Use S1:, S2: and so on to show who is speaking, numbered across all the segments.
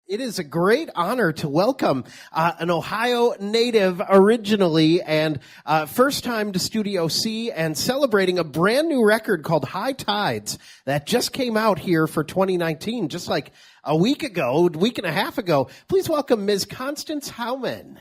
S1: It is a great honor to welcome an Ohio native originally and first time to Studio C and celebrating a brand new record called High Tides that just came out here for 2019, just like a week and a half ago. Please welcome Ms. Constance Hauman.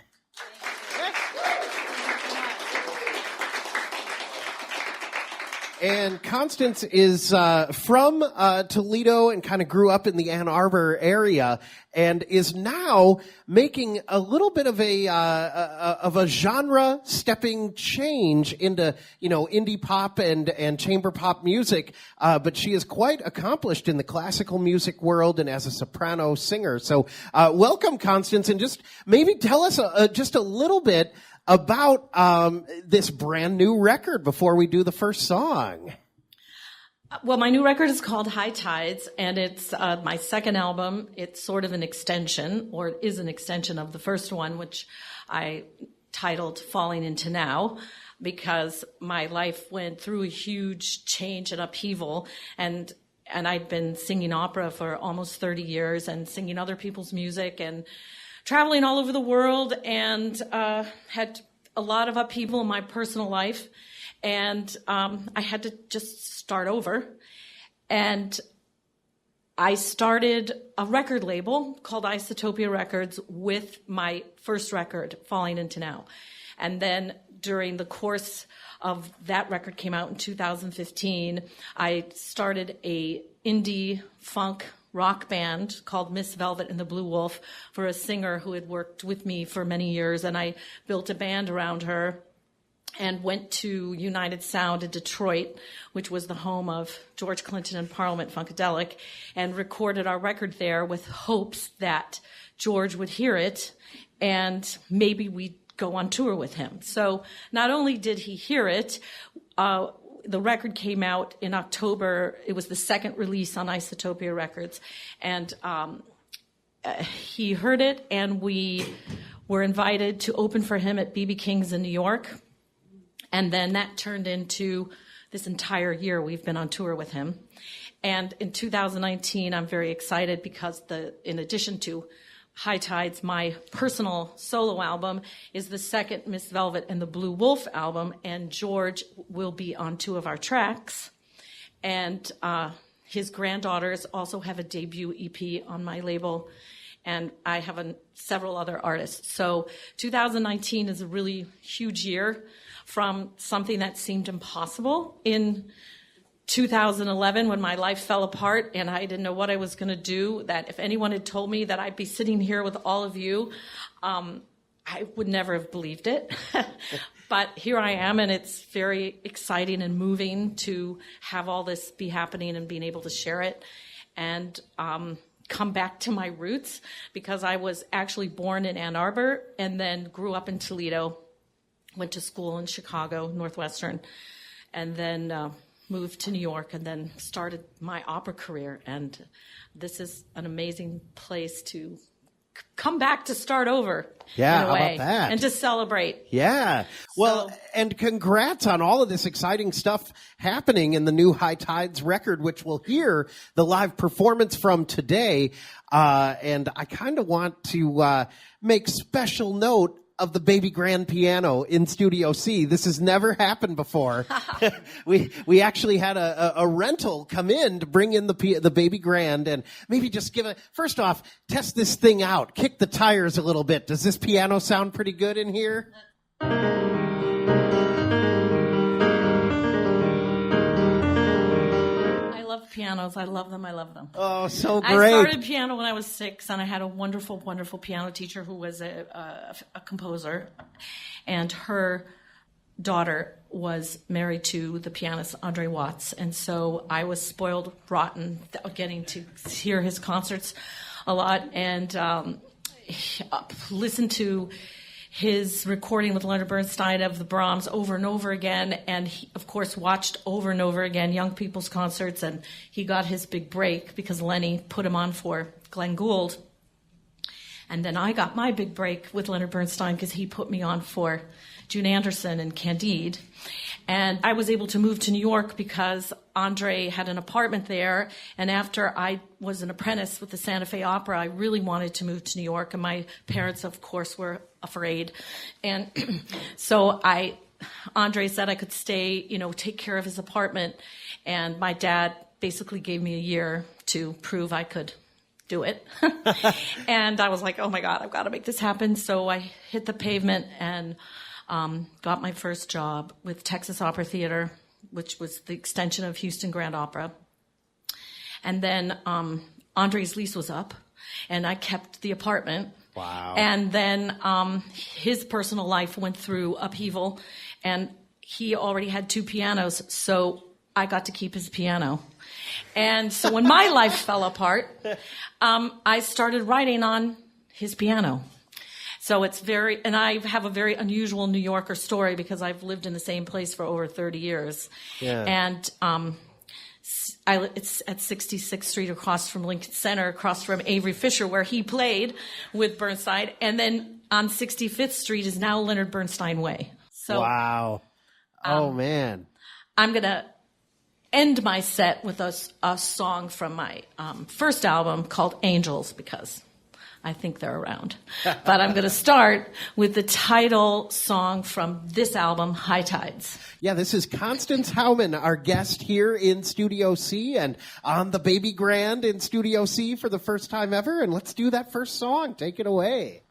S1: And Constance is from Toledo and kind of grew up in the Ann Arbor area and is now making a little bit of a genre stepping change into, indie pop and chamber pop music. But she is quite accomplished in the classical music world and as a soprano singer. So welcome, Constance, and just maybe tell us just a little bit about this brand new record before we do the first song.
S2: Well, my new record is called High Tides, and it's my second album. It's sort of an extension, or it is an extension of the first one, which I titled Falling Into Now, because my life went through a huge change and upheaval, and I'd been singing opera for almost 30 years and singing other people's music and traveling all over the world, and had a lot of upheaval in my personal life, and I had to just start over. And I started a record label called Isotopia Records with my first record, Falling Into Now. And then during the course of that record came out in 2015, I started a indie funk rock band called Miss Velvet and the Blue Wolf for a singer who had worked with me for many years, and I built a band around her and went to United Sound in Detroit, which was the home of George Clinton and Parliament Funkadelic, and recorded our record there with hopes that George would hear it and maybe we'd go on tour with him. So not only did he hear it, the record came out in October. It was the second release on Isotopia Records. And he heard it, and we were invited to open for him at B.B. King's in New York. And then that turned into this entire year we've been on tour with him. And in 2019, I'm very excited because in addition to High Tides, my personal solo album, is the second Miss Velvet and the Blue Wolf album, and George will be on 2 of our tracks. And his granddaughters also have a debut EP on my label, and I have several other artists. So 2019 is a really huge year from something that seemed impossible in 2011, when my life fell apart and I didn't know what I was going to do, that if anyone had told me that I'd be sitting here with all of you, I would never have believed it. But here I am, and it's very exciting and moving to have all this be happening and being able to share it and come back to my roots, because I was actually born in Ann Arbor and then grew up in Toledo, went to school in Chicago, Northwestern, and then moved to New York and then started my opera career. And this is an amazing place to come back to start over.
S1: Yeah,
S2: in a way,
S1: how about that?
S2: And to celebrate.
S1: Yeah. Well, and congrats on all of this exciting stuff happening in the new High Tides record, which we'll hear the live performance from today. And I kind of want to make special note of the baby grand piano in Studio C. This has never happened before. We actually had a rental come in to bring in the baby grand, and maybe just first off, test this thing out. Kick the tires a little bit. Does this piano sound pretty good in here?
S2: Pianos. I love them. I love them.
S1: Oh, so great.
S2: I started piano when I was 6, and I had a wonderful, wonderful piano teacher who was a composer, and her daughter was married to the pianist Andre Watts, and so I was spoiled rotten getting to hear his concerts a lot and listen to his recording with Leonard Bernstein of the Brahms over and over again, and he, of course, watched over and over again young people's concerts, and he got his big break because Lenny put him on for Glenn Gould. And then I got my big break with Leonard Bernstein because he put me on for June Anderson and Candide. And I was able to move to New York because Andre had an apartment there. And after I was an apprentice with the Santa Fe Opera, I really wanted to move to New York. And my parents, of course, were afraid. And so Andre said I could stay, take care of his apartment. And my dad basically gave me a year to prove I could do it. And I was like, oh my God, I've got to make this happen. So I hit the pavement and got my first job with Texas Opera Theater, which was the extension of Houston Grand Opera. And then Andre's lease was up, and I kept the apartment.
S1: Wow.
S2: And then his personal life went through upheaval, and he already had 2 pianos, so I got to keep his piano. And so when my life fell apart, I started writing on his piano. So and I have a very unusual New Yorker story because I've lived in the same place for over 30 years.
S1: Yeah.
S2: And it's at 66th Street across from Lincoln Center, across from Avery Fisher, where he played with Bernstein. And then on 65th Street is now Leonard Bernstein Way. So,
S1: wow. Oh, man.
S2: I'm going to end my set with a song from my first album called Angels, because I think they're around. But I'm going to start with the title song from this album, High Tides.
S1: Yeah, this is Constance Hauman, our guest here in Studio C and on the Baby Grand in Studio C for the first time ever. And let's do that first song. Take it away.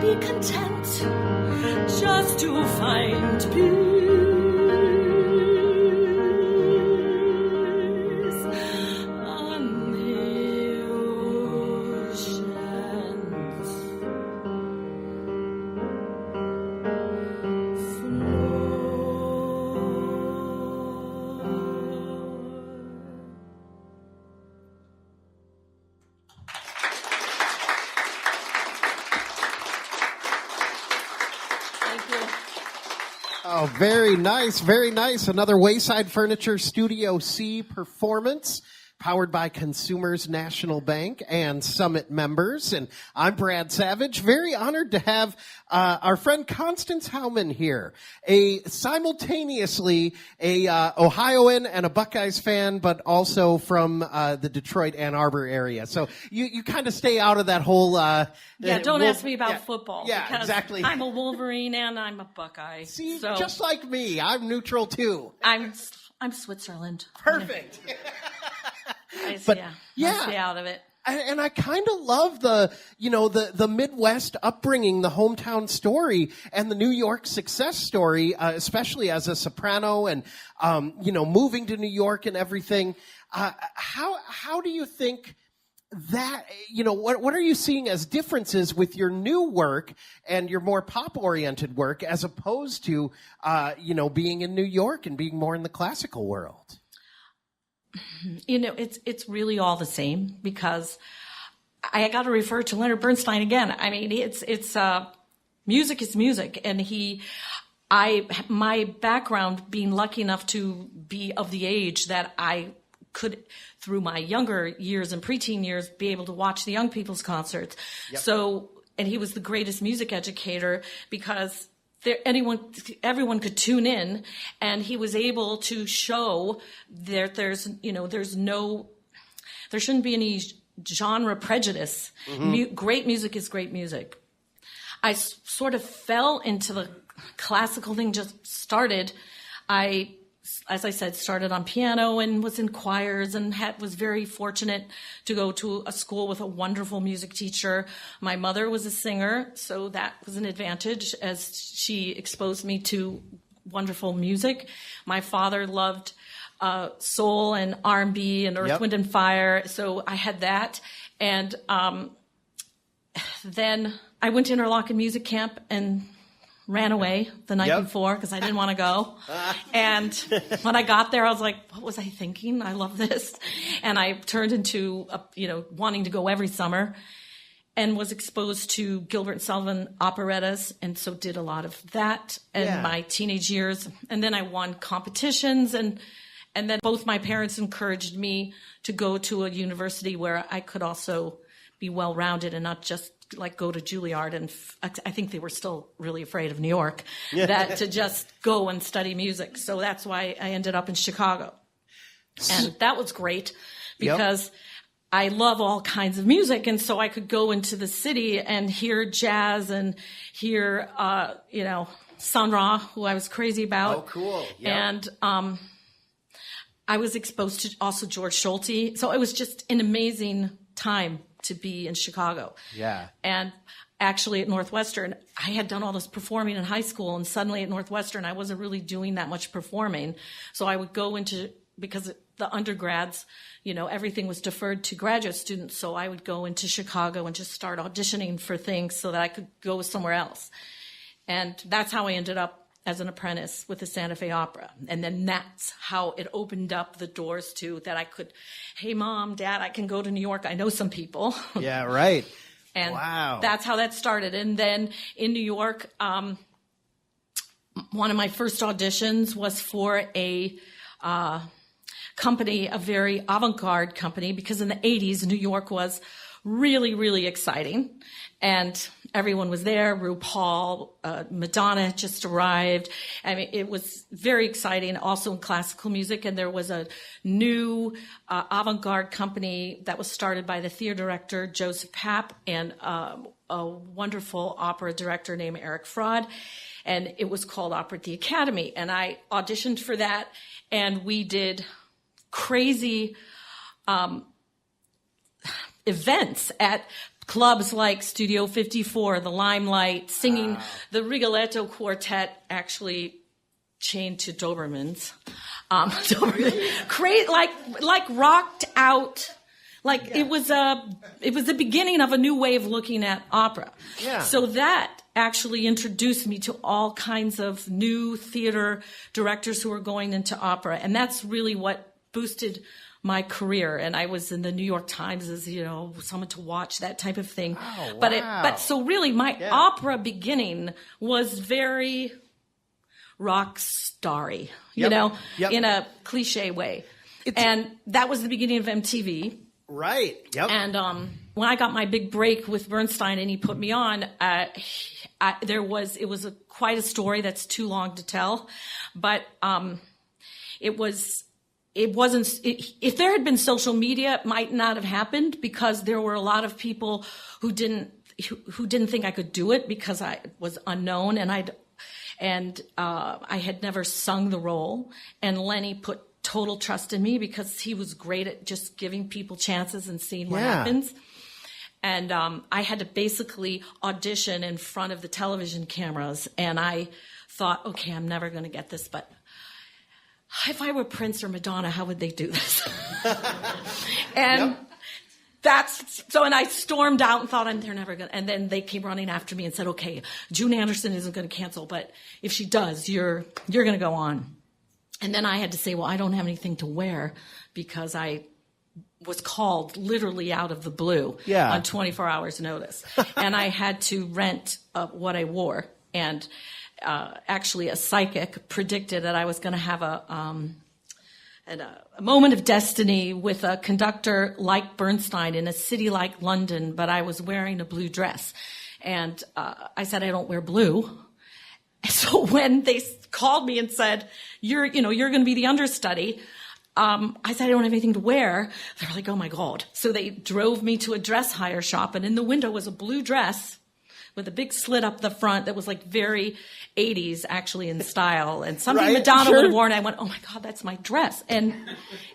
S2: be content just to find peace on the ocean's floor. Thank you.
S1: Oh, very nice, very nice. Another Wayside Furniture Studio C performance, powered by Consumers National Bank and Summit members. And I'm Brad Savage. Very honored to have our friend Constance Hauman here, simultaneously a Ohioan and a Buckeyes fan, but also from the Detroit Ann Arbor area. So you kind of stay out of that whole.
S2: Don't ask me about football.
S1: Yeah,
S2: because
S1: exactly.
S2: I'm a Wolverine and I'm a Buckeye.
S1: See,
S2: so
S1: just like me, I'm neutral too.
S2: I'm Switzerland.
S1: Perfect.
S2: I
S1: But,
S2: stay out of it.
S1: And I kind of love the Midwest upbringing, the hometown story, and the New York success story, especially as a soprano and, moving to New York and everything. How do you think that, what are you seeing as differences with your new work and your more pop-oriented work as opposed to, being in New York and being more in the classical world?
S2: It's really all the same, because I got to refer to Leonard Bernstein again. I mean, it's music is music, and my background being lucky enough to be of the age that I could, through my younger years and preteen years, be able to watch the young people's concerts.
S1: Yep.
S2: So, and he was the greatest music educator, because everyone could tune in, and he was able to show that there shouldn't be any genre prejudice. Mm-hmm. Great music is great music. I sort of fell into the classical thing, just started. As I said, started on piano and was in choirs and was very fortunate to go to a school with a wonderful music teacher. My mother was a singer, so that was an advantage, as she exposed me to wonderful music. My father loved soul and R&B and Earth,
S1: Yep.
S2: Wind and Fire, so I had that. And then I went to Interlochen Music Camp and ran away the night
S1: Yep.
S2: before because I didn't want to go. And when I got there, I was like, what was I thinking? I love this. And I turned into, wanting to go every summer, and was exposed to Gilbert and Sullivan operettas, and so did a lot of that in my teenage years. And then I won competitions, and then both my parents encouraged me to go to a university where I could also be well-rounded and not just like go to Juilliard. And I think they were still really afraid of New York, that to just go and study music. So that's why I ended up in Chicago. And that was great, because I love all kinds of music. And so I could go into the city and hear jazz and hear, Sun Ra, who I was crazy about.
S1: Oh, cool. Yep.
S2: And I was exposed to also George Schulte. So it was just an amazing time to be in Chicago.
S1: Yeah.
S2: And actually at Northwestern, I had done all this performing in high school, and suddenly at Northwestern, I wasn't really doing that much performing. So I would go because the undergrads, everything was deferred to graduate students. So I would go into Chicago and just start auditioning for things so that I could go somewhere else. And that's how I ended up as an apprentice with the Santa Fe Opera. And then that's how it opened up the doors to that I could, hey, Mom, Dad, I can go to New York. I know some people.
S1: Yeah, right.
S2: And
S1: wow.
S2: That's how that started. And then in New York, one of my first auditions was for a company, a very avant-garde company, because in the 80s, New York was really, really exciting. And everyone was there. RuPaul, Madonna had just arrived. I mean, it was very exciting, also in classical music. And there was a new avant-garde company that was started by the theater director, Joseph Papp, and a wonderful opera director named Eric Fraud. And it was called Opera at the Academy. And I auditioned for that. And we did crazy events at clubs like Studio 54, the Limelight, singing the Rigoletto Quartet, actually chained to Dobermans. Like rocked out. It was the beginning of a new way of looking at opera.
S1: Yeah.
S2: So that actually introduced me to all kinds of new theater directors who were going into opera. And that's really what boosted my career. And I was in the New York Times as, someone to watch, that type of thing.
S1: Oh, wow.
S2: But so really my opera beginning was very rock starry, in a cliche way. And that was the beginning of MTV.
S1: Right. Yep.
S2: And when I got my big break with Bernstein and he put me on, it was quite a story that's too long to tell, but if there had been social media, it might not have happened, because there were a lot of people who didn't think I could do it because I was unknown and I had never sung the role, and Lenny put total trust in me because he was great at just giving people chances and seeing what happens. And I had to basically audition in front of the television cameras, and I thought, okay, I'm never going to get this, but if I were Prince or Madonna, how would they do this? And and I stormed out and thought, they're never going to. And then they came running after me and said, okay, June Anderson isn't going to cancel, but if she does, you're going to go on. And then I had to say, well, I don't have anything to wear, because I was called literally out of the blue on 24 hours notice. And I had to rent what I wore. And actually a psychic predicted that I was going to have a moment of destiny with a conductor like Bernstein in a city like London, but I was wearing a blue dress. And I said, I don't wear blue. So when they called me and said, you're going to be the understudy, I said, I don't have anything to wear. They were like, oh my God. So they drove me to a dress hire shop, and in the window was a blue dress with a big slit up the front that was like very 80s actually in style, and something Madonna would have worn. I went, oh my God, that's my dress. And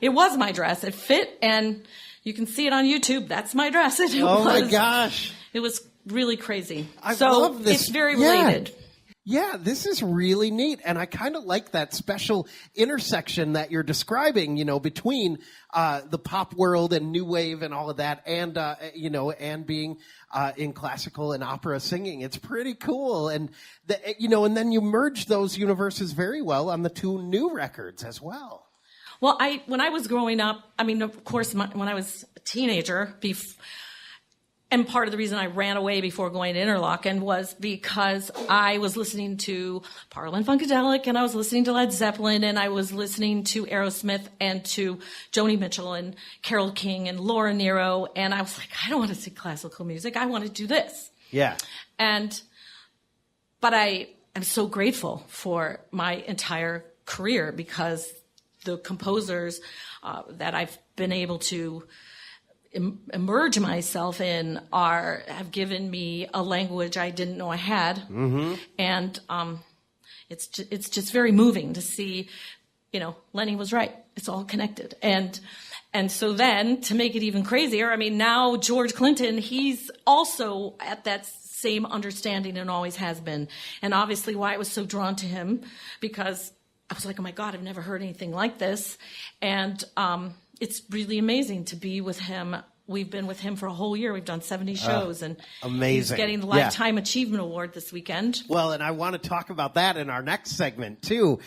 S2: it was my dress. It fit, and you can see it on YouTube. That's my dress. And
S1: my gosh.
S2: It was really crazy.
S1: I love this.
S2: It's very related.
S1: Yeah, this is really neat. And I kind of like that special intersection that you're describing, between the pop world and new wave and all of that, and, and being in classical and opera singing. It's pretty cool. And, and then you merge those universes very well on the two new records as well.
S2: Well, when I was growing up, of course, when I was a teenager, and part of the reason I ran away before going to Interlochen was because I was listening to Parliament Funkadelic, and I was listening to Led Zeppelin, and I was listening to Aerosmith and to Joni Mitchell and Carole King and Laura Nyro, and I was like, I don't want to sing classical music. I want to do this.
S1: Yeah.
S2: But I am so grateful for my entire career, because the composers that I've been able to emerge myself in have given me a language I didn't know I had. Mm-hmm. And it's just very moving to see, Lenny was right. It's all connected. And so then, to make it even crazier, now George Clinton, he's also at that same understanding and always has been. And obviously why I was so drawn to him, because I was like, oh my God, I've never heard anything like this. And it's really amazing to be with him. We've been with him for a whole year. We've done 70 shows, and
S1: amazing.
S2: He's getting the Lifetime Achievement Award this weekend.
S1: Well, and I want to talk about that in our next segment too,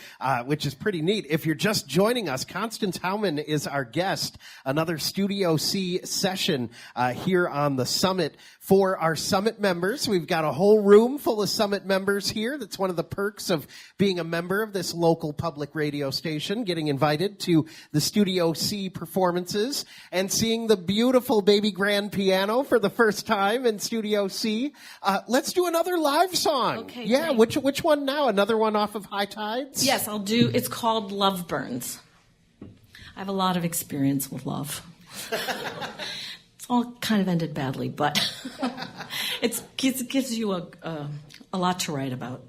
S1: which is pretty neat. If you're just joining us, Constance Hauman is our guest. Another Studio C session here on the Summit. For our Summit members, we've got a whole room full of Summit members here. That's one of the perks of being a member of this local public radio station, getting invited to the Studio C performances and seeing the beautiful baby grand piano for the first time in Studio C. Let's do another live song.
S2: Okay.
S1: Yeah,
S2: great.
S1: which one now? Another one off of High Tides?
S2: Yes, I'll do. It's called Love Burns. I have a lot of experience with love. It's all kind of ended badly, but it gives you a lot to write about.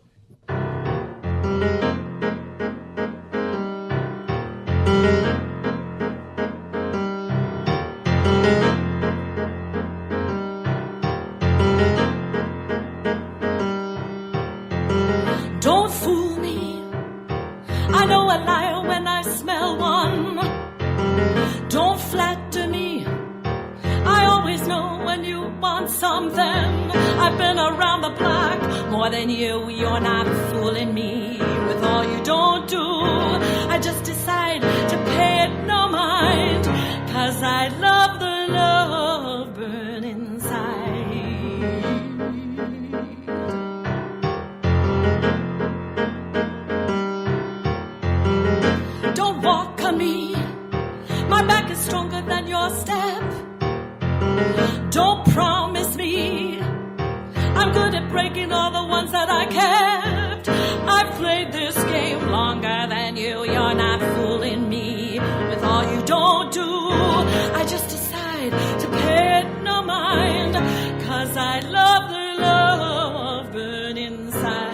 S2: a liar when I smell one. Don't flatter me. I always know when you want something. I've been around the block more than you. You're not fooling me with all you don't do. I just decide to pay it no mind, 'cause I love the love burn inside. Don't walk on me. My back is stronger than your step. Don't promise me I'm good at breaking all the ones that I kept. I've played this game longer than you. You're not fooling me with all you don't do. I just decide to pay it no mind, 'cause I love the love burn inside.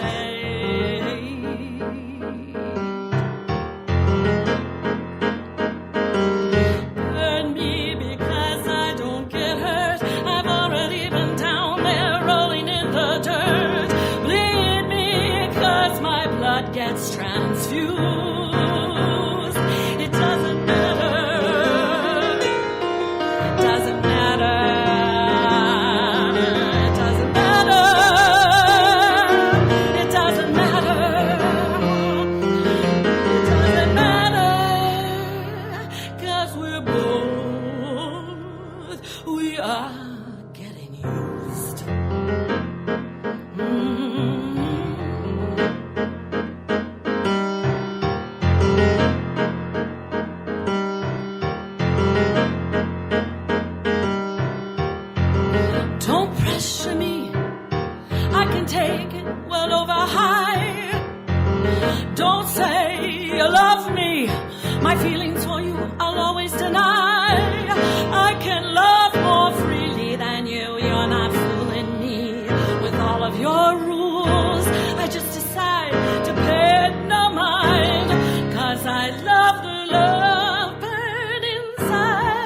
S2: Burn me because I don't get hurt. I've already been down there rolling in the dirt. Bleed me 'cause my blood gets transfused. It doesn't matter. Doesn't matter. It doesn't matter. It doesn't matter. It doesn't matter. 'Cause we're both, we are getting used. Don't pressure me. I can take it well over high. Don't say you love me. My feelings for you I'll always deny. I can love more freely than you. You're not fooling me with all of your rules. I just decide to pay it no mind, 'cause I love the love burn inside.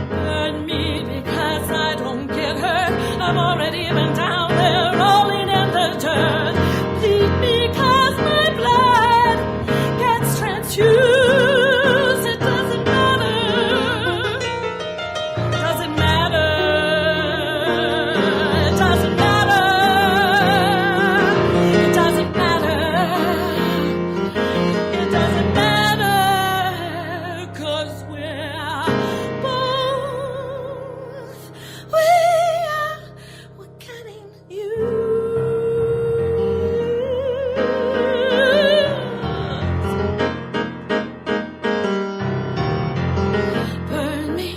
S2: Burn me because I don't get hurt. I've already been down there rolling in the dirt. Bleed me 'cause my blood gets transfused. It doesn't matter. Doesn't matter. It doesn't matter. It doesn't matter. It doesn't matter. 'Cause we're both, we're getting used. Burn me,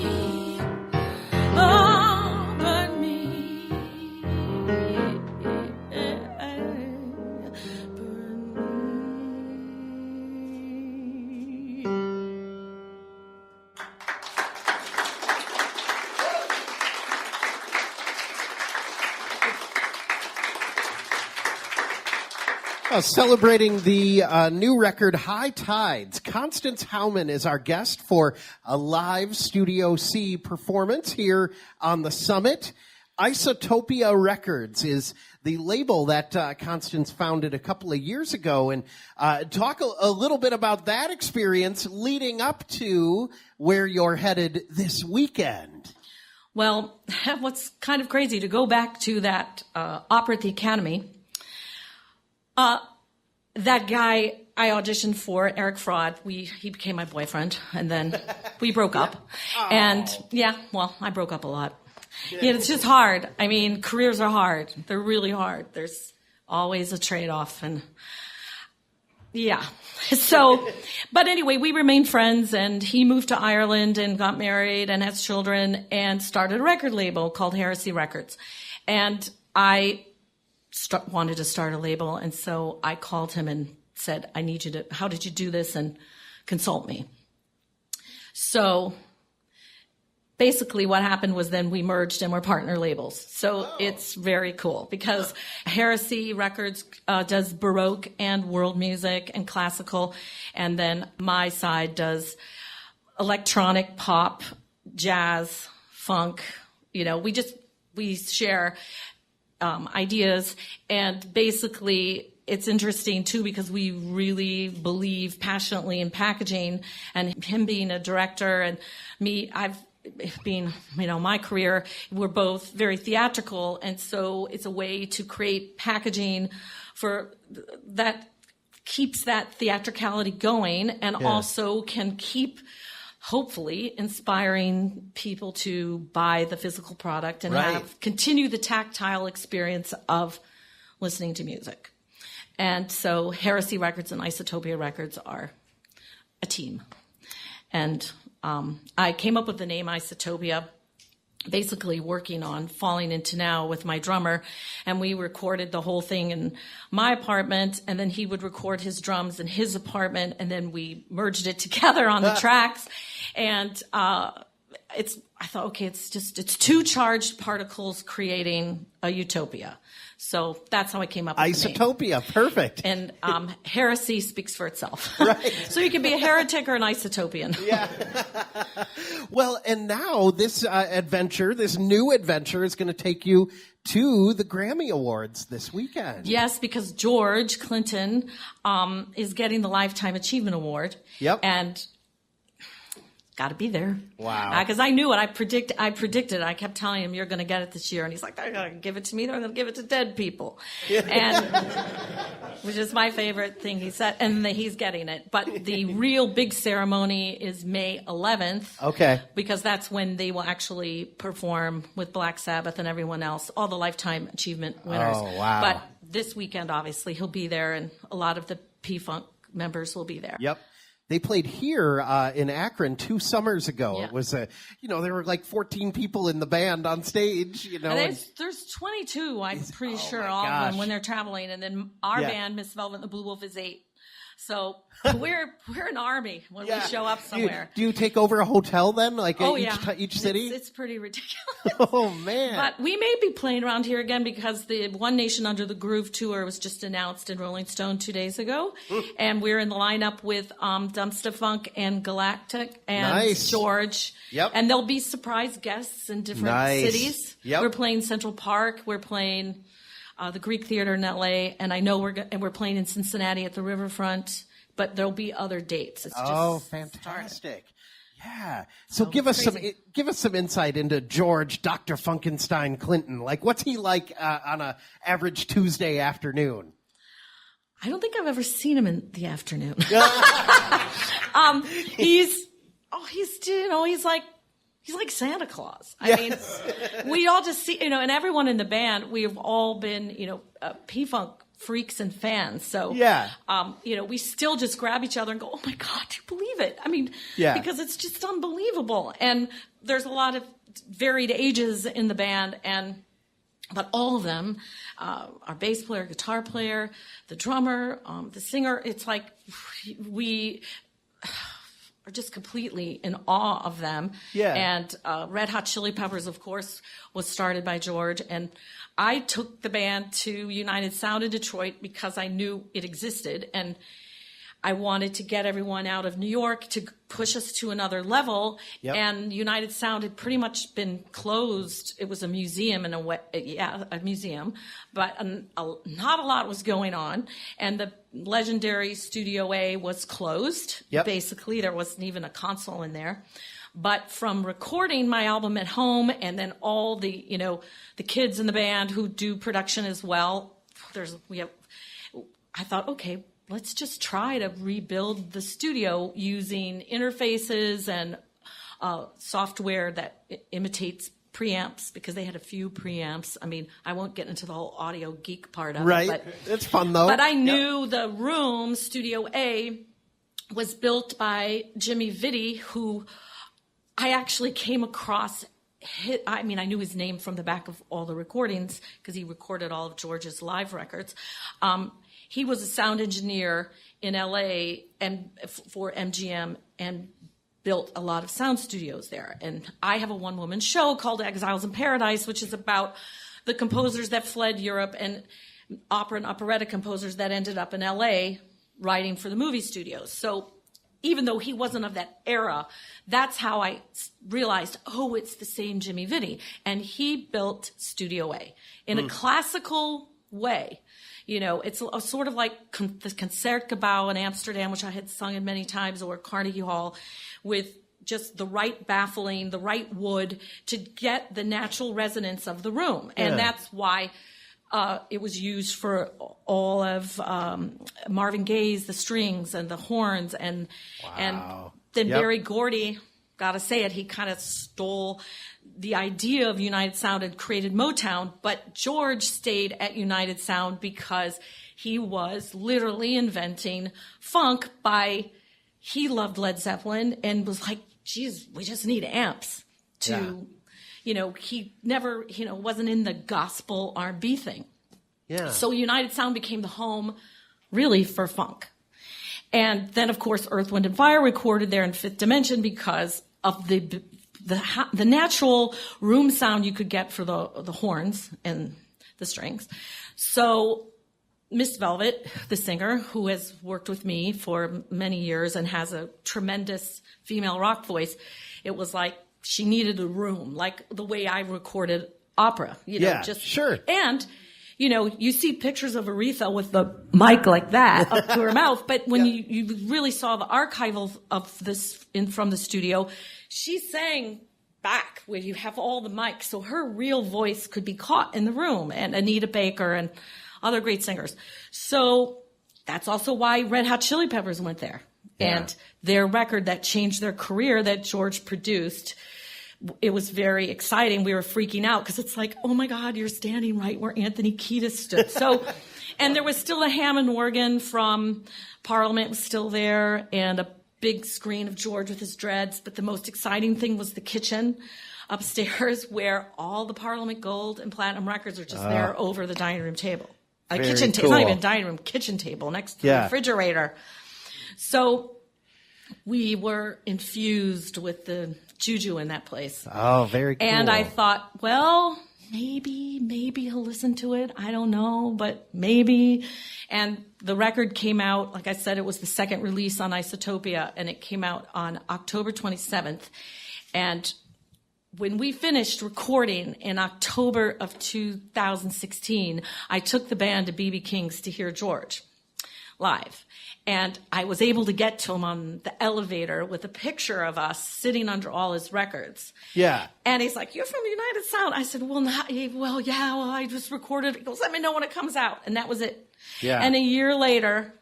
S2: oh, burn me.
S1: Celebrating the new record, High Tides. Constance Hauman is our guest for a live Studio C performance here on the Summit. Isotopia Records is the label that Constance founded a couple of years ago. And talk a little bit about that experience leading up to where you're headed this weekend.
S2: Well, what's kind of crazy to go back to that opera at the Academy. That guy I auditioned for, Eric Fraud, he became my boyfriend, and then we broke up. And yeah, well, I broke up a lot. Yeah, it's just hard. I mean, careers are hard. They're really hard. There's always a trade-off, and yeah. So, but anyway, we remained friends, and he moved to Ireland and got married and has children and started a record label called Heresy Records. And I wanted to start a label, and so I called him and said, I need you to, how did you do this, and consult me. So basically what happened was then we merged and we're partner labels. So it's very cool because Heresy Records does Baroque and world music and classical, and then my side does electronic, pop, jazz, funk. You know, we share. ideas. And basically, it's interesting too because we really believe passionately in packaging, and him being a director and me, I've been, my career, we're both very theatrical. And so it's a way to create packaging for that keeps that theatricality going and also can keep hopefully inspiring people to buy the physical product and continue the tactile experience of listening to music. And so Heresy Records and Isotopia Records are a team. And I came up with the name Isotopia basically working on Falling Into Now with my drummer, and we recorded the whole thing in my apartment, and then he would record his drums in his apartment, and then we merged it together on the tracks. And I thought, okay, it's two charged particles creating a utopia. So that's how I came up with
S1: Isotopia,
S2: the name.
S1: Perfect.
S2: And heresy speaks for itself.
S1: Right.
S2: So you can be a heretic or an isotopian.
S1: Yeah. Well, and now this new adventure is going to take you to the Grammy Awards this weekend.
S2: Yes, because George Clinton is getting the Lifetime Achievement Award.
S1: Yep.
S2: And got to be there.
S1: Wow.
S2: Because I knew it. I predicted. I kept telling him, you're going to get it this year. And he's like, they're going to give it to me. They're going to give it to dead people. And which is my favorite thing he said. And he's getting it. But the real big ceremony is May 11th.
S1: Okay.
S2: Because that's when they will actually perform with Black Sabbath and everyone else, all the Lifetime Achievement winners.
S1: Oh, wow.
S2: But this weekend, obviously, he'll be there. And a lot of the P-Funk members will be there.
S1: Yep. They played here in Akron 2 summers ago.
S2: Yeah.
S1: It was there were like 14 people in the band on stage.
S2: And there's 22, I'm pretty sure, all of them when they're traveling. And then our band, Miss Velvet and the Blue Wolf, is 8. So we're an army when we show up somewhere.
S1: Do you take over a hotel then, like each city?
S2: It's pretty ridiculous.
S1: Oh, man.
S2: But we may be playing around here again because the One Nation Under the Groove tour was just announced in Rolling Stone 2 days ago. And we're in the lineup with Dumpsta Funk and Galactic and George.
S1: Yep.
S2: And there'll be surprise guests in different cities.
S1: Yep.
S2: We're playing Central Park. We're playing the Greek Theater in LA, and I know we're playing in Cincinnati at the Riverfront, but there'll be other dates. It's just
S1: fantastic! Yeah. So give us some insight into George Dr. Funkenstein Clinton. Like, what's he like on a average Tuesday afternoon?
S2: I don't think I've ever seen him in the afternoon. He's like Santa Claus. I mean, we all just see, and everyone in the band, we've all been, P-Funk freaks and fans. So, we still just grab each other and go, oh my God, do you believe it? I mean, because it's just unbelievable. And there's a lot of varied ages in the band, but all of them, our bass player, guitar player, the drummer, the singer, it's like we are just completely in awe of them. Yeah. And Red Hot Chili Peppers, of course, was started by George. And I took the band to United Sound in Detroit because I knew it existed. And I wanted to get everyone out of New York to push us to another level. Yep. And United Sound had pretty much been closed. It was a museum in a way, a museum, but not a lot was going on. And the legendary Studio A was closed. Yep. Basically, there wasn't even a console in there. But from recording my album at home and then all the, the kids in the band who do production as well, I thought, okay, let's just try to rebuild the studio using interfaces and software that imitates preamps, because they had a few preamps. I mean, I won't get into the whole audio geek part of it.
S1: Right. It's fun, though.
S2: But I knew the room, Studio A, was built by Jimmy Vitti, who I actually came across. I knew his name from the back of all the recordings because he recorded all of George's live records. He was a sound engineer in LA and for MGM and built a lot of sound studios there. And I have a one-woman show called Exiles in Paradise, which is about the composers that fled Europe and opera and operetta composers that ended up in LA writing for the movie studios. So even though he wasn't of that era, that's how I realized, oh, it's the same Jimmy Vitti. And he built Studio A in a classical way. You know, it's a sort of like the Concertgebouw in Amsterdam, which I had sung in many times, or Carnegie Hall, with just the right baffling, the right wood to get the natural resonance of the room. And that's why it was used for all of Marvin Gaye's, the strings and the horns. And then Berry Gordy, gotta say it, he kind of stole the idea of United Sound and created Motown, but George stayed at United Sound because he was literally inventing funk he loved Led Zeppelin and was like, geez, we just need amps to, you know, he never, you know, wasn't in the gospel R&B thing. Yeah. So United Sound became the home really for funk. And then, of course, Earth, Wind, and Fire recorded there in Fifth Dimension because of the natural room sound you could get for the horns and the strings. So Miss Velvet, the singer, who has worked with me for many years and has a tremendous female rock voice, it was like she needed a room, like the way I recorded opera. You know, sure. And, you know, you see pictures of Aretha with the mic like that up to her mouth, but when you really saw the archival of this from the studio, she sang back where you have all the mics, so her real voice could be caught in the room, and Anita Baker and other great singers. So that's also why Red Hot Chili Peppers went there. Yeah. And their record that changed their career that George produced, it was very exciting. We were freaking out because it's like, oh my God, you're standing right where Anthony Kiedis stood. So, and there was still a Hammond organ from Parliament was still there, and a big screen of George with his dreads. But the most exciting thing was the kitchen upstairs where all the Parliament Gold and Platinum records are just there over the dining room table. A kitchen table, not even a dining room, kitchen table next to the refrigerator. So we were infused with the juju in that place.
S1: Oh, very cool.
S2: And I thought, well, maybe he'll listen to it. I don't know, but maybe. And the record came out, like I said, it was the second release on Isotopia, and it came out on October 27th. And when we finished recording in October of 2016, I took the band to B.B. King's to hear George live. And I was able to get to him on the elevator with a picture of us sitting under all his records. Yeah. And he's like, "You're from United Sound." I said, I just recorded it. He goes, "Let me know when it comes out." And that was it. Yeah. And a year later,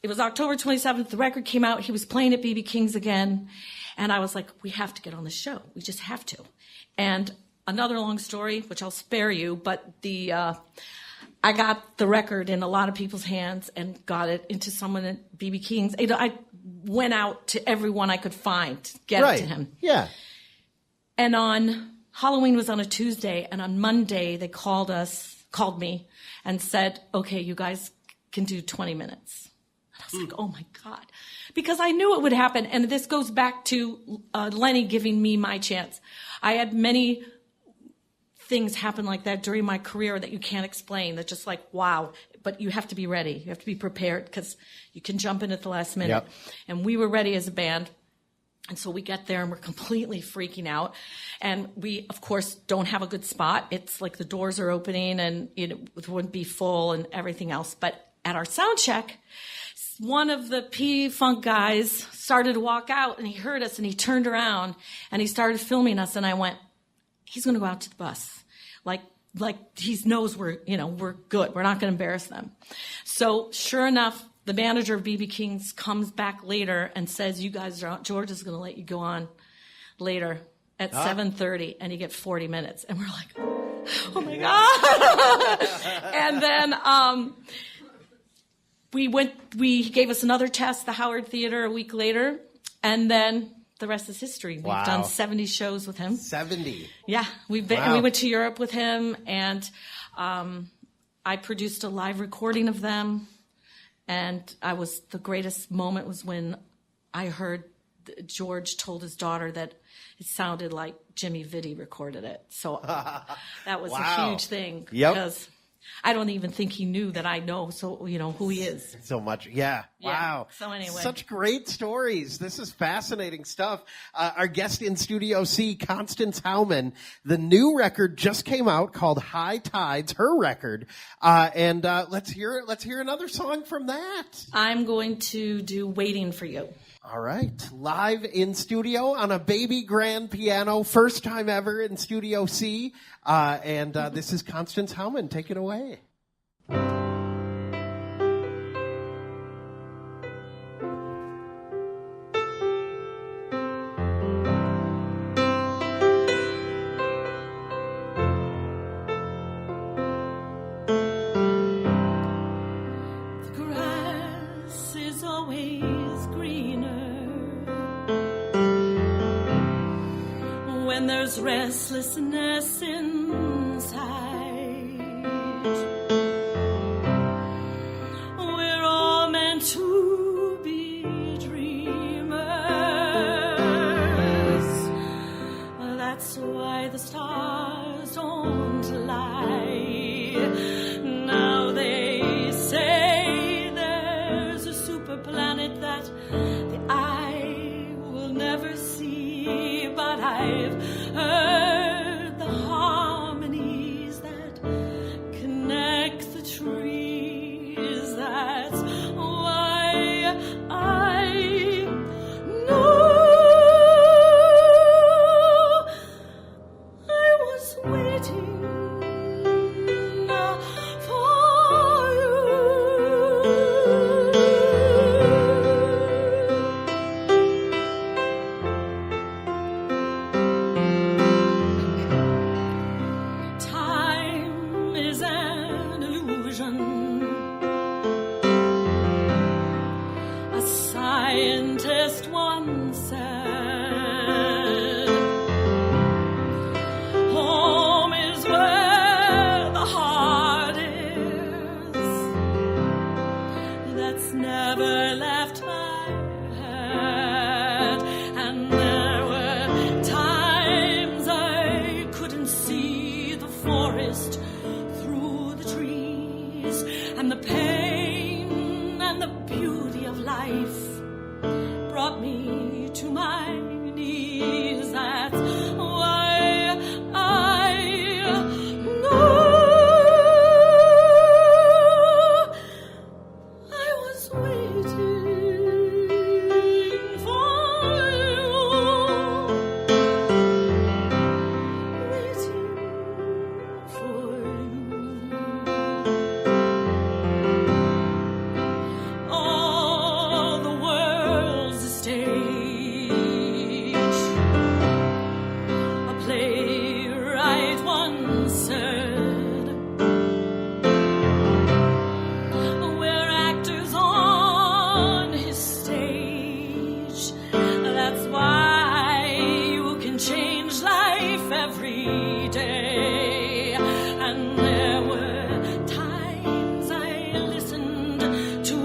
S2: it was October 27th, the record came out. He was playing at B.B. King's again. And I was like, we have to get on the show. We just have to. And another long story, which I'll spare you, but I got the record in a lot of people's hands and got it into someone at B.B. King's. I went out to everyone I could find to get it to him. Yeah. And on Halloween was on a Tuesday, and on Monday they called me and said, "Okay, you guys can do 20 minutes." And I was like, oh my God. Because I knew it would happen. And this goes back to Lenny giving me my chance. I had many things happen like that during my career that you can't explain. That's just like, wow. But you have to be ready. You have to be prepared because you can jump in at the last minute. Yep. And we were ready as a band. And so we get there and we're completely freaking out. And we, of course, don't have a good spot. It's like the doors are opening and it wouldn't be full and everything else. But at our sound check, one of the P-Funk guys started to walk out, and he heard us, and he turned around, and he started filming us, and I went, he's going to go out to the bus. Like he knows we're good. We're not going to embarrass them. So sure enough, the manager of B.B. King's comes back later and says, "You guys are out. George is going to let you go on later at 7:30, and you get 40 minutes." And we're like, oh my God. And then, he gave us another test, the Howard Theater, a week later, and then the rest is history. We've done 70 shows with him. 70? Yeah. We went to Europe with him, and I produced a live recording of them, and the greatest moment was when I heard George told his daughter that it sounded like Jimmy Vitti recorded it. So that was a huge thing. Yep. Because I don't even think he knew that I know, so, who he is.
S1: So much. Yeah. Wow.
S2: So anyway.
S1: Such great stories. This is fascinating stuff. Our guest in Studio C, Constance Hauman. The new record just came out called High Tides, her record. And let's hear another song from that.
S2: I'm going to do Waiting for You.
S1: All right. Live in studio on a baby grand piano. First time ever in Studio C. And this is Constance Hauman. Take it away.
S2: The grass is always greener when there's restlessness inside. We're all meant to be dreamers. That's why the stars don't lie. Now they say there's a super planet that the eye will never see, but I've heard the harmonies that connect the trees. That's why I know I was waiting for you. Time is an illusion. A scientist once said, home is where the heart is. That's never left my head. And there were times I couldn't see the forest through the trees, and the pain and the beauty of life brought me to my knees. That's why I know I was waiting for you, waiting for you. All the world's a stage. A playwright once said, we're actors on his stage. That's why you can change life every day. And there were times I listened to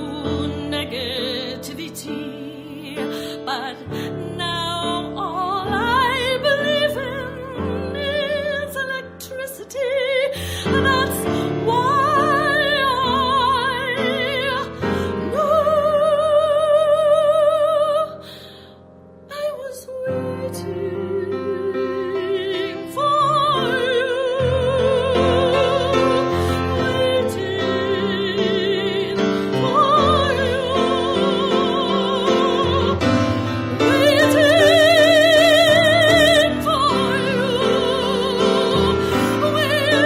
S2: negativity, but now all I believe in is electricity. That's why I know I was waiting for you, waiting for you, waiting for you, waiting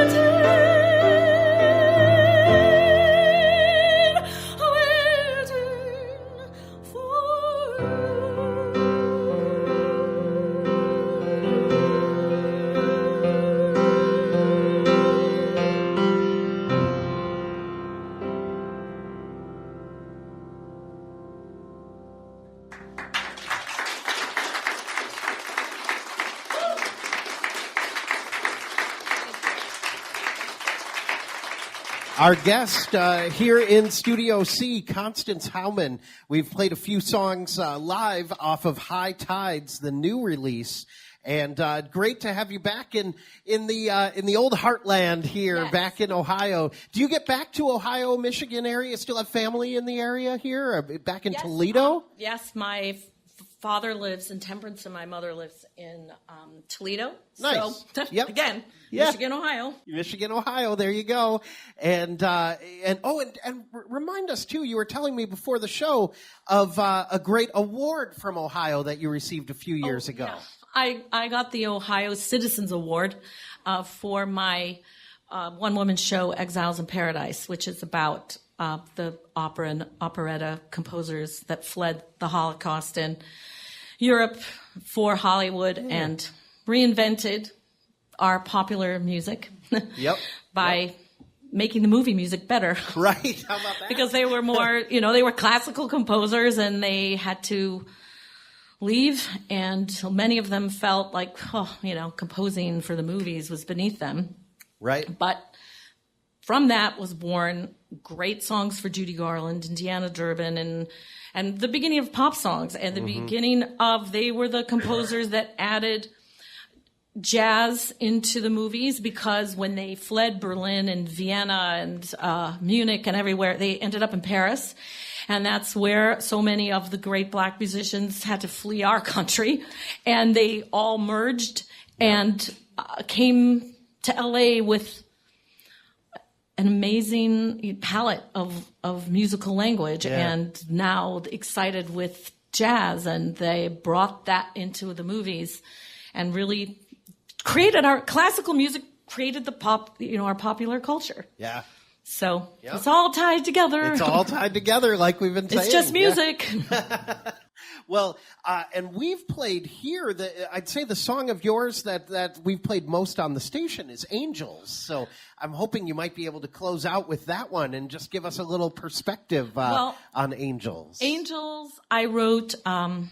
S1: Our guest here in Studio C, Constance Hauman. We've played a few songs live off of High Tides, the new release. And great to have you back in the old heartland here,
S2: Yes.
S1: back in Ohio. Do you get back to Ohio, Michigan area? Still have family in the area here? Or back in
S2: Yes.
S1: Toledo?
S2: Yes, my father lives in Temperance and my mother lives in Toledo.
S1: Nice.
S2: So,
S1: Yep.
S2: again,
S1: Yeah.
S2: Michigan, Ohio.
S1: Michigan, Ohio. There you go. And remind us too. You were telling me before the show of a great award from Ohio that you received a few years ago.
S2: Yeah. I got the Ohio Citizens Award for my one-woman show, Exiles in Paradise, which is about the opera and operetta composers that fled the Holocaust in Europe for Hollywood and reinvented our popular music by making the movie music better.
S1: Right. How about that?
S2: Because they were more, they were classical composers and they had to leave, and many of them felt like, composing for the movies was beneath them.
S1: Right.
S2: But from that was born great songs for Judy Garland and Deanna Durbin and the beginning of pop songs and the beginning of, they were the composers that added jazz into the movies, because when they fled Berlin and Vienna and Munich and everywhere, they ended up in Paris. And that's where so many of the great black musicians had to flee our country. And they all merged and came to LA with an amazing palette of musical language, and now excited with jazz. And they brought that into the movies and really created our classical music, created the pop, our popular culture.
S1: Yeah.
S2: So it's all tied together.
S1: It's all tied together, like we've been saying.
S2: It's just music.
S1: Yeah. Well, and we've played here, I'd say the song of yours that we've played most on the station is Angels. So I'm hoping you might be able to close out with that one and just give us a little perspective on Angels.
S2: Angels, I wrote a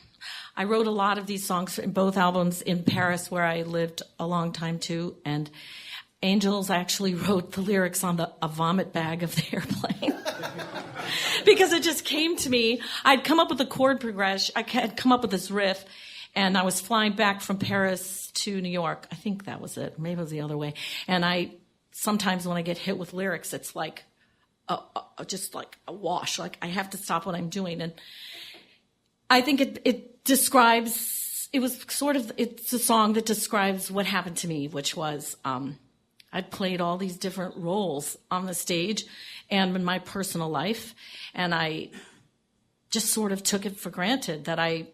S2: lot of these songs in both albums in Paris, where I lived a long time too. And Angels, I actually wrote the lyrics on a vomit bag of the airplane. Because it just came to me. I'd come up with a chord progression. I had come up with this riff, and I was flying back from Paris to New York. I think that was it. Maybe it was the other way. And sometimes when I get hit with lyrics, it's like just like a wash. Like I have to stop what I'm doing. And I think it describes, it's a song that describes what happened to me, which was, I'd played all these different roles on the stage and in my personal life, and I just sort of took it for granted that I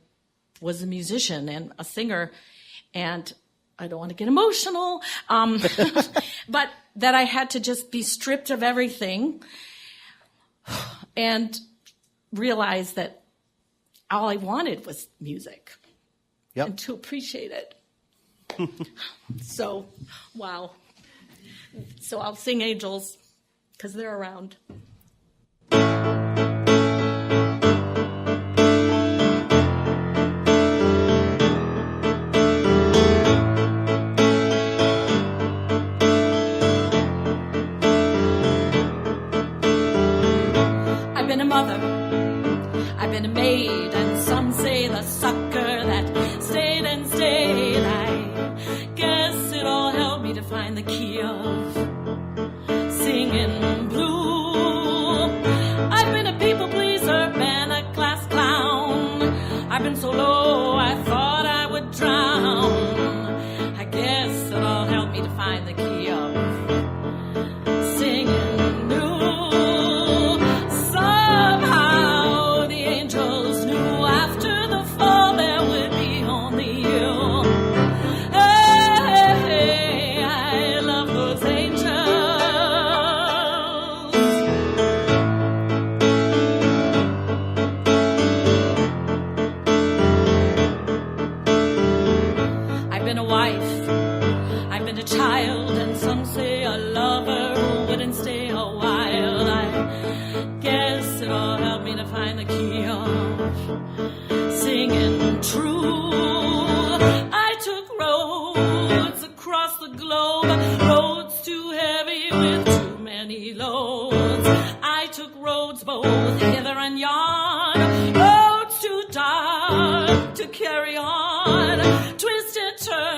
S2: was a musician and a singer, and I don't want to get emotional, but that I had to just be stripped of everything and realize that all I wanted was music and to appreciate it. So, wow. So I'll sing Angels because they're around. I've been a mother, I've been a maid, and some say the sucker that stayed and stayed. I guess it all helped me to find the key of singing blue. I've been a people pleaser, been a class clown. I've been so low I thought I would drown. I guess it all helped me to find the key of singing blue. Somehow the angels knew after the fall there would be only you. Hey, I love those angels. I've been a wife, I've been a child, and some say a lover who wouldn't stay a while. I guess it all helped me to find the key of singing true. I took roads across the globe, roads too heavy with too many loads. I took roads both hither and yon, roads too dark to carry on, twisted turns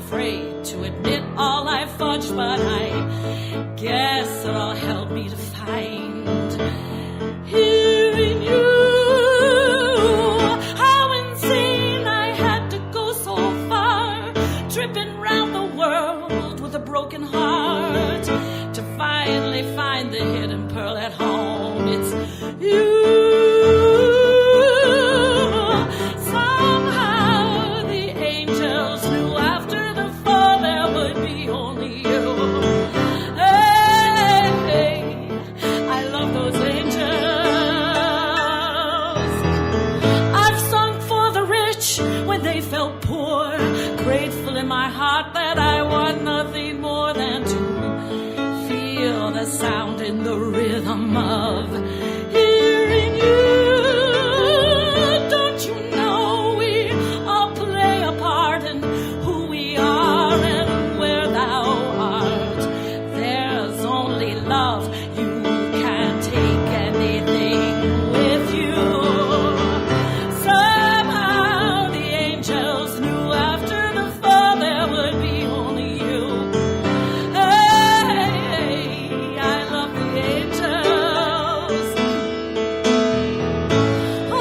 S2: afraid to admit all I fudged, but I guess it all helped me to find here in you how insane I had to go so far, tripping round the world with a broken heart to finally find the hidden pearl at home. It's you. Somehow the angels knew after the fall there would be only you. Hey, I love those angels. I've sung for the rich when they felt poor, grateful in my heart that I want nothing more than to feel the sound in the rhythm of hearing you. Don't you know we all play a part in who we are and where thou art? There's only love. You can't take anything with you. Somehow the angels knew after the fall there would be only you. Hey, I love the angels. Oh,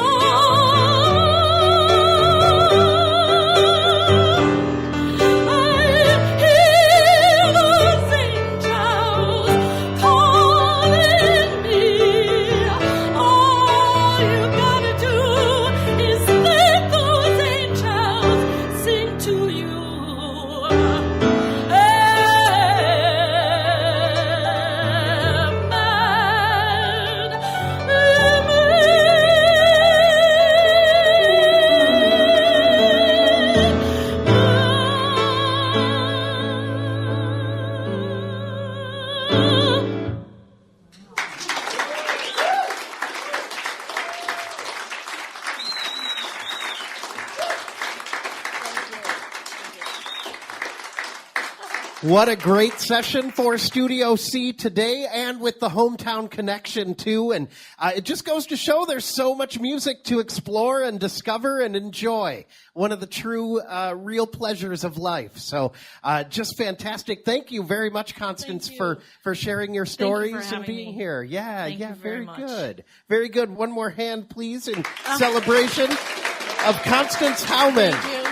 S2: I hear those angels calling me. All you gotta do is let those angels sing to you.
S1: What a great session for Studio C today, and with the hometown connection too. And it just goes to show there's so much music to explore and discover and enjoy. One of the true, real pleasures of life. So just fantastic. Thank you very much, Constance, for sharing your stories and being here. Yeah,
S2: Thank you very
S1: very
S2: much.
S1: good. Very good. One more hand, please, in celebration of Constance Hauman.
S2: Thank you.